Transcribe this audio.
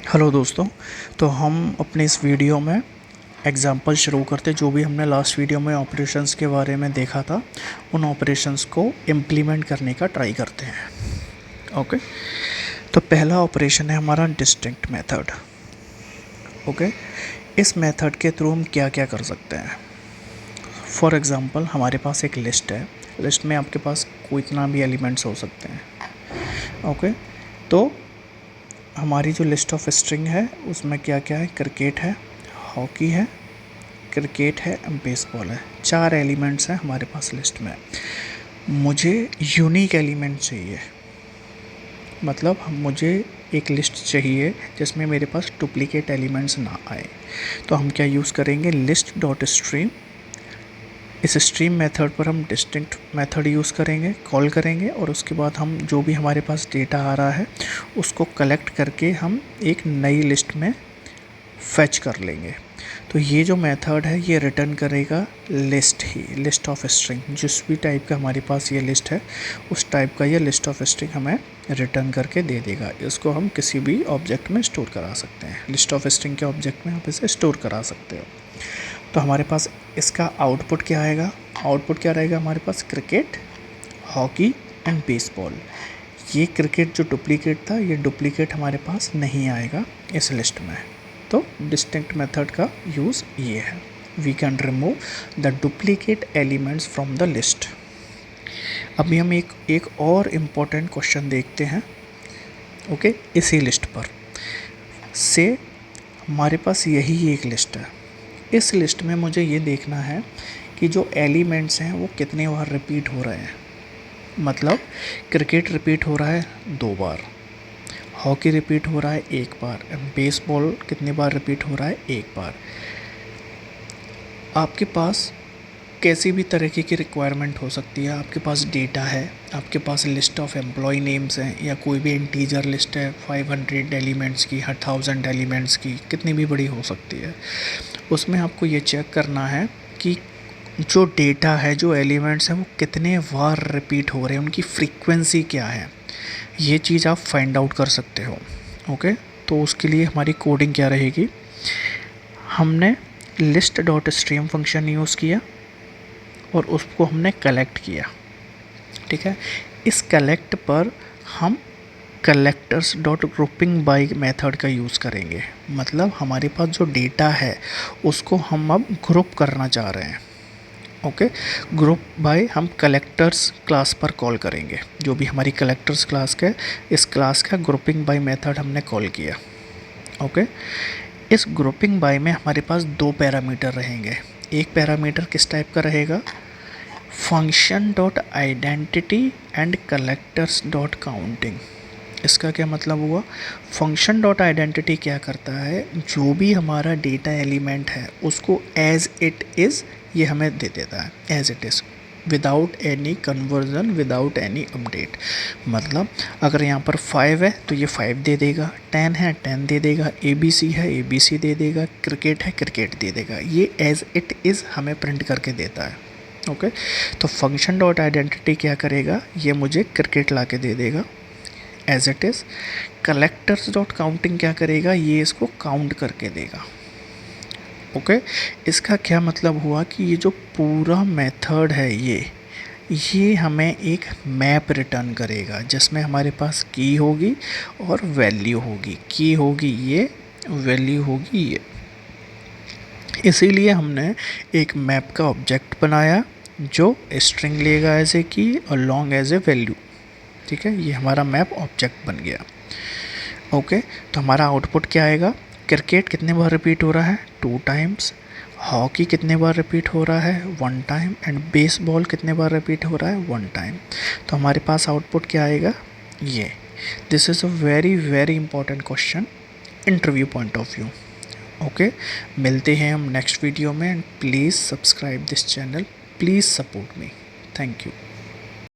Hello दोस्तों। तो हम अपने इस वीडियो में एग्जांपल शुरू करते, जो भी हमने लास्ट वीडियो में ऑपरेशंस के बारे में देखा था उन ऑपरेशंस को इम्प्लीमेंट करने का ट्राई करते हैं। ओके, तो पहला ऑपरेशन है हमारा डिस्टिंक्ट मेथड। ओके, इस मेथड के थ्रू हम क्या क्या कर सकते हैं। फॉर एग्ज़ाम्पल हमारे पास एक लिस्ट है, लिस्ट में आपके पास कोई इतना भी एलिमेंट्स हो सकते हैं। ओके, तो हमारी जो लिस्ट ऑफ स्ट्रिंग है उसमें क्या क्या है, क्रिकेट है, हॉकी है, क्रिकेट है, बेसबॉल है। 4 एलिमेंट्स हैं हमारे पास लिस्ट में। मुझे यूनिक एलिमेंट चाहिए, मतलब मुझे एक लिस्ट चाहिए जिसमें मेरे पास डुप्लीकेट एलिमेंट्स ना आए। तो हम क्या यूज़ करेंगे, लिस्ट डॉट स्ट्रीम। इस स्ट्रीम मेथड पर हम डिस्टिंक्ट मेथड यूज़ करेंगे, कॉल करेंगे, और उसके बाद हम जो भी हमारे पास डेटा आ रहा है उसको कलेक्ट करके हम एक नई लिस्ट में फैच कर लेंगे। तो ये जो मेथड है ये रिटर्न करेगा list he, list of string. जिस भी टाइप का हमारे पास ये लिस्ट है उस टाइप का ये लिस्ट ऑफ स्ट्रिंग हमें रिटर्न करके दे देगा। इसको हम किसी भी ऑब्जेक्ट में स्टोर करा सकते हैं, लिस्ट ऑफ स्ट्रिंग के ऑब्जेक्ट में आप इसे स्टोर करा सकते हो। तो हमारे पास इसका आउटपुट क्या आएगा, आउटपुट क्या रहेगा हमारे पास, क्रिकेट, हॉकी एंड बेसबॉल। ये क्रिकेट जो डुप्लीकेट था ये डुप्लीकेट हमारे पास नहीं आएगा इस लिस्ट में। तो डिस्टिंक्ट मेथड का यूज़ ये है, we can remove the duplicate elements from the list. अभी हम एक और इम्पोर्टेंट क्वेश्चन देखते हैं। ओके, इसी लिस्ट पर से हमारे पास यही एक लिस्ट है। इस लिस्ट में मुझे ये देखना है कि जो एलिमेंट्स हैं वो कितने बार रिपीट हो रहे हैं। मतलब क्रिकेट रिपीट हो रहा है 2 बार, हॉकी रिपीट हो रहा है 1 बार, बेसबॉल कितनी बार रिपीट हो रहा है 1 बार। आपके पास कैसी भी तरीके की रिक्वायरमेंट हो सकती है। आपके पास डेटा है, आपके पास लिस्ट ऑफ एम्प्लॉय नेम्स हैं, या कोई भी इंटीजर लिस्ट है 500 एलिमेंट्स की, 1000 एलिमेंट्स की, कितनी भी बड़ी हो सकती है। उसमें आपको ये चेक करना है कि जो डेटा है, जो एलिमेंट्स हैं वो कितने बार रिपीट हो रहे हैं, उनकी फ्रीक्वेंसी क्या है। ये चीज़ आप फाइंड आउट कर सकते हो। ओके, तो उसके लिए हमारी कोडिंग क्या रहेगी, हमने list dot stream function use किया और उसको हमने कलेक्ट किया। ठीक है, इस कलेक्ट पर हम collectors dot grouping by method का यूज़ करेंगे। मतलब हमारे पास जो डेटा है उसको हम अब ग्रुप करना चाह रहे हैं। ओके, ग्रुप बाय हम कलेक्टर्स क्लास पर कॉल करेंगे। जो भी हमारी कलेक्टर्स क्लास का, इस क्लास का ग्रुपिंग बाय मेथड हमने कॉल किया। ओके, इस ग्रुपिंग बाय में हमारे पास 2 पैरामीटर रहेंगे। एक पैरामीटर किस टाइप का रहेगा, function dot identity and collectors dot counting. इसका क्या मतलब हुआ, फंक्शन डॉट आइडेंटिटी क्या करता है, जो भी हमारा डेटा एलिमेंट है उसको एज इट इज़ ये हमें दे देता है, as it is, without any conversion, without any update. मतलब अगर यहाँ पर 5 है तो ये 5 दे देगा, 10 है 10 दे देगा, ABC है ABC दे देगा, क्रिकेट है क्रिकेट दे देगा। ये एज इट इज़ हमें प्रिंट करके देता है। ओके, तो फंक्शन डॉट आइडेंटिटी क्या करेगा, ये मुझे क्रिकेट ला के दे देगा as it is. Collectors dot counting क्या करेगा, ये इसको काउंट करके देगा। ओके, इसका क्या मतलब हुआ कि ये जो पूरा मेथड है ये हमें एक मैप रिटर्न करेगा जिसमें हमारे पास की होगी और वैल्यू होगी। की होगी ये, वैल्यू होगी ये। इसीलिए हमने एक मैप का ऑब्जेक्ट बनाया जो स्ट्रिंग लेगा एज ए की और लॉन्ग एज ए वैल्यू। ठीक है, ये हमारा मैप ऑब्जेक्ट बन गया। ओके, तो हमारा आउटपुट क्या आएगा, क्रिकेट कितने बार रिपीट हो रहा है 2 टाइम्स, हॉकी कितने बार रिपीट हो रहा है 1 टाइम, एंड बेसबॉल कितने बार रिपीट हो रहा है 1 टाइम। तो हमारे पास आउटपुट क्या आएगा ये। This is a very very important question interview point of view. Okay, मिलते हैं हम नेक्स्ट वीडियो में। And please subscribe this channel, please support me. Thank you.